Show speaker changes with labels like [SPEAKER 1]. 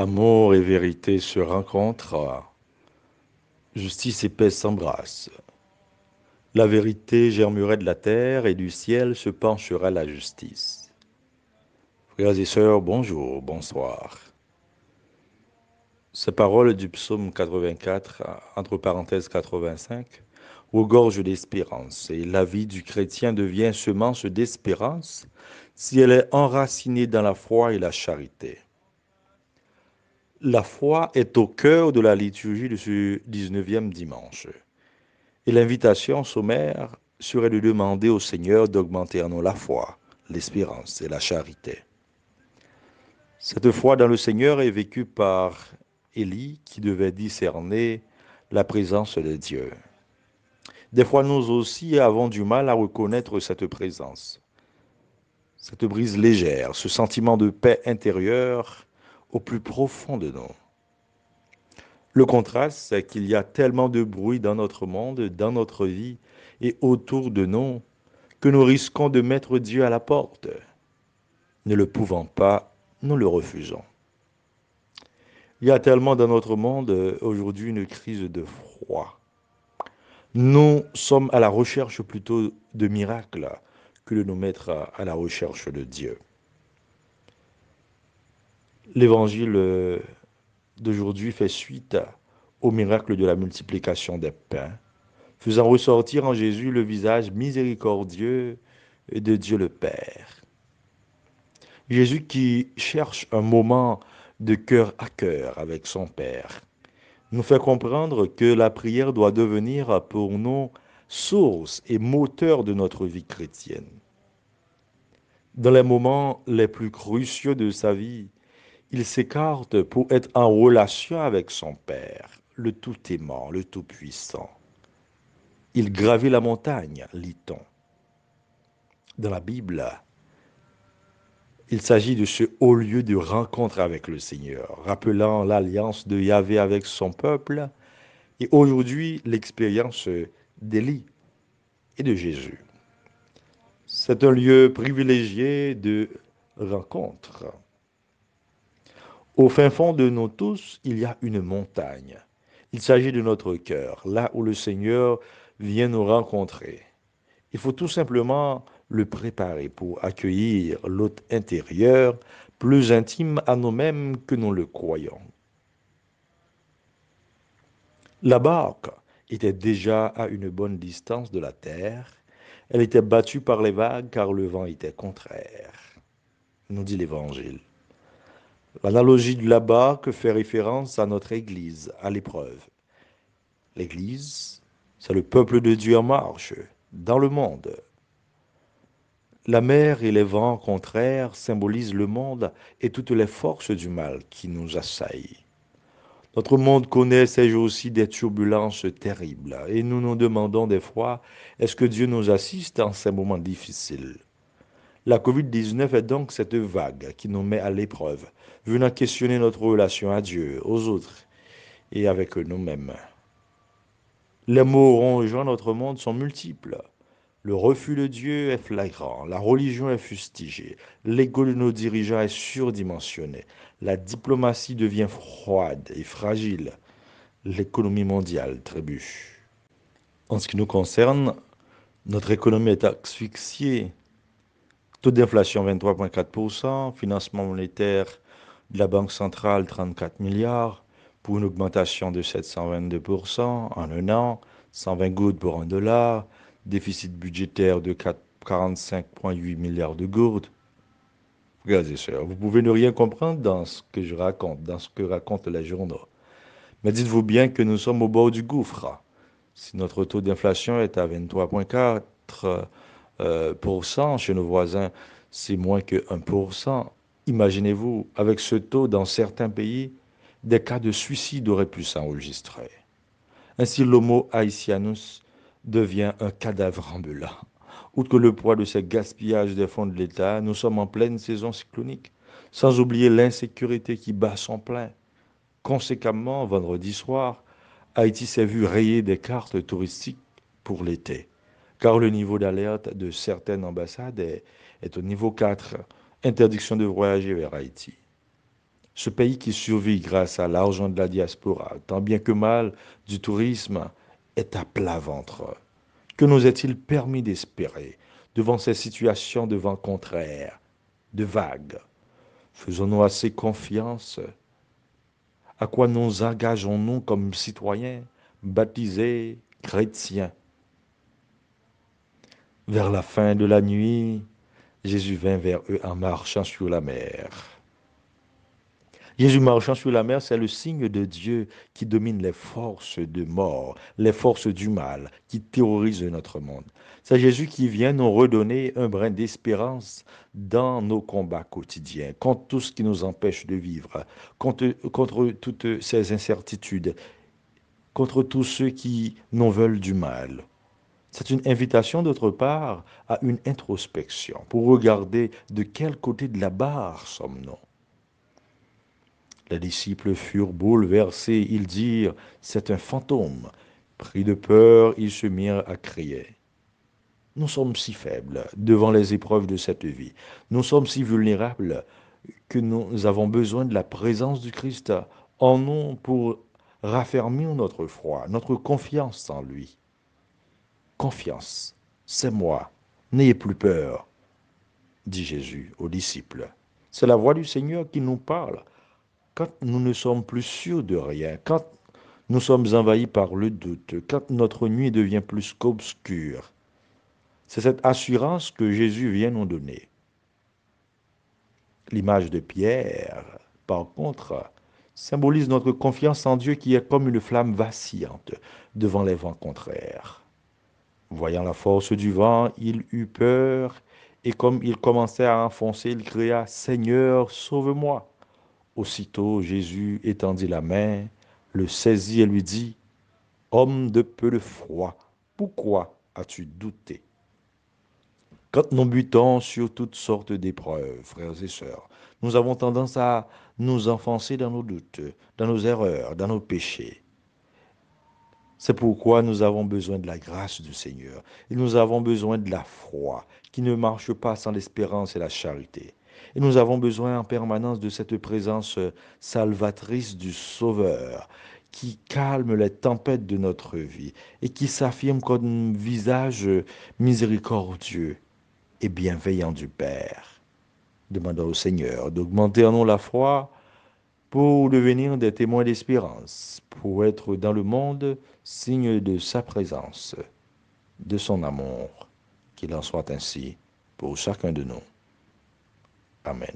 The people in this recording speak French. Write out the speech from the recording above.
[SPEAKER 1] Amour et vérité se rencontrent, justice et paix s'embrassent. La vérité germerait de la terre et du ciel se penchera la justice. Frères et sœurs, bonjour, bonsoir. Ces paroles du psaume 84, entre parenthèses 85, regorgent d'espérance et la vie du chrétien devient semence d'espérance si elle est enracinée dans la foi et la charité. La foi est au cœur de la liturgie de ce 19e dimanche. Et l'invitation sommaire serait de demander au Seigneur d'augmenter en nous la foi, l'espérance et la charité. Cette foi dans le Seigneur est vécue par Élie qui devait discerner la présence de Dieu. Des fois, nous aussi avons du mal à reconnaître cette présence, cette brise légère, ce sentiment de paix intérieure au plus profond de nous. Le contraste, c'est qu'il y a tellement de bruit dans notre monde, dans notre vie et autour de nous, que nous risquons de mettre Dieu à la porte. Ne le pouvant pas, nous le refusons. Il y a tellement dans notre monde aujourd'hui une crise de froid. Nous sommes à la recherche plutôt de miracles que de nous mettre à la recherche de Dieu. L'évangile d'aujourd'hui fait suite au miracle de la multiplication des pains, faisant ressortir en Jésus le visage miséricordieux de Dieu le Père. Jésus qui cherche un moment de cœur à cœur avec son Père nous fait comprendre que la prière doit devenir pour nous source et moteur de notre vie chrétienne. Dans les moments les plus cruciaux de sa vie, il s'écarte pour être en relation avec son Père, le Tout-Aimant, le Tout-Puissant. Il gravit la montagne, lit-on. Dans la Bible, il s'agit de ce haut lieu de rencontre avec le Seigneur, rappelant l'alliance de Yahvé avec son peuple et aujourd'hui l'expérience d'Élie et de Jésus. C'est un lieu privilégié de rencontre. Au fin fond de nous tous, il y a une montagne. Il s'agit de notre cœur, là où le Seigneur vient nous rencontrer. Il faut tout simplement le préparer pour accueillir l'hôte intérieur, plus intime à nous-mêmes que nous le croyons. La barque était déjà à une bonne distance de la terre. Elle était battue par les vagues car le vent était contraire, nous dit l'Évangile. L'analogie de la barque fait référence à notre Église, à l'épreuve. L'Église, c'est le peuple de Dieu en marche, dans le monde. La mer et les vents contraires symbolisent le monde et toutes les forces du mal qui nous assaillent. Notre monde connaît ces jours-ci des turbulences terribles et nous nous demandons des fois, est-ce que Dieu nous assiste en ces moments difficiles? La Covid-19 est donc cette vague qui nous met à l'épreuve, venant questionner notre relation à Dieu, aux autres et avec nous-mêmes. Les maux rongeant notre monde sont multiples. Le refus de Dieu est flagrant, la religion est fustigée, l'ego de nos dirigeants est surdimensionné, la diplomatie devient froide et fragile, l'économie mondiale trébuche. En ce qui nous concerne, notre économie est asphyxiée. Taux d'inflation 23,4%, financement monétaire de la Banque centrale 34 milliards, pour une augmentation de 722% en un an, 120 gouttes pour un dollar, déficit budgétaire de 45,8 milliards de gourdes. Regardez ça, vous pouvez ne rien comprendre dans ce que je raconte, dans ce que racontent les journaux. Mais dites-vous bien que nous sommes au bord du gouffre. Si notre taux d'inflation est à 23,4%, chez nos voisins, c'est moins que 1%. Imaginez-vous, avec ce taux, dans certains pays, des cas de suicide auraient pu s'enregistrer. Ainsi, l'homo haïtianus devient un cadavre ambulant. Outre que le poids de ces gaspillages des fonds de l'État, nous sommes en pleine saison cyclonique, sans oublier l'insécurité qui bat son plein. Conséquemment, vendredi soir, Haïti s'est vu rayer des cartes touristiques pour l'été, car le niveau d'alerte de certaines ambassades est au niveau 4, interdiction de voyager vers Haïti. Ce pays qui survit grâce à l'argent de la diaspora, tant bien que mal du tourisme, est à plat ventre. Que nous est-il permis d'espérer devant ces situations de vent contraire, de vagues? Faisons-nous assez confiance? À quoi nous engageons-nous comme citoyens, baptisés, chrétiens? Vers la fin de la nuit, Jésus vint vers eux en marchant sur la mer. Jésus marchant sur la mer, c'est le signe de Dieu qui domine les forces de mort, les forces du mal qui terrorisent notre monde. C'est Jésus qui vient nous redonner un brin d'espérance dans nos combats quotidiens, contre tout ce qui nous empêche de vivre, contre toutes ces incertitudes, contre tous ceux qui nous veulent du mal. C'est une invitation d'autre part à une introspection pour regarder de quel côté de la barre sommes-nous. Les disciples furent bouleversés, ils dirent, c'est un fantôme. Pris de peur, ils se mirent à crier. Nous sommes si faibles devant les épreuves de cette vie. Nous sommes si vulnérables que nous avons besoin de la présence du Christ en nous pour raffermir notre foi, notre confiance en lui. Confiance, c'est moi. N'ayez plus peur, dit Jésus aux disciples. C'est la voix du Seigneur qui nous parle. Quand nous ne sommes plus sûrs de rien, quand nous sommes envahis par le doute, quand notre nuit devient plus qu'obscure, c'est cette assurance que Jésus vient nous donner. L'image de Pierre, par contre, symbolise notre confiance en Dieu qui est comme une flamme vacillante devant les vents contraires. Voyant la force du vent, il eut peur et comme il commençait à enfoncer, il cria, Seigneur, sauve-moi. Aussitôt Jésus étendit la main, le saisit et lui dit, Homme de peu de foi, pourquoi as-tu douté? Quand nous butons sur toutes sortes d'épreuves, frères et sœurs, nous avons tendance à nous enfoncer dans nos doutes, dans nos erreurs, dans nos péchés. C'est pourquoi nous avons besoin de la grâce du Seigneur et nous avons besoin de la foi qui ne marche pas sans l'espérance et la charité. Et nous avons besoin en permanence de cette présence salvatrice du Sauveur qui calme les tempêtes de notre vie et qui s'affirme comme visage miséricordieux et bienveillant du Père. Demandons au Seigneur d'augmenter en nous la foi pour devenir des témoins d'espérance, pour être dans le monde signe de sa présence, de son amour. Qu'il en soit ainsi pour chacun de nous. Amen.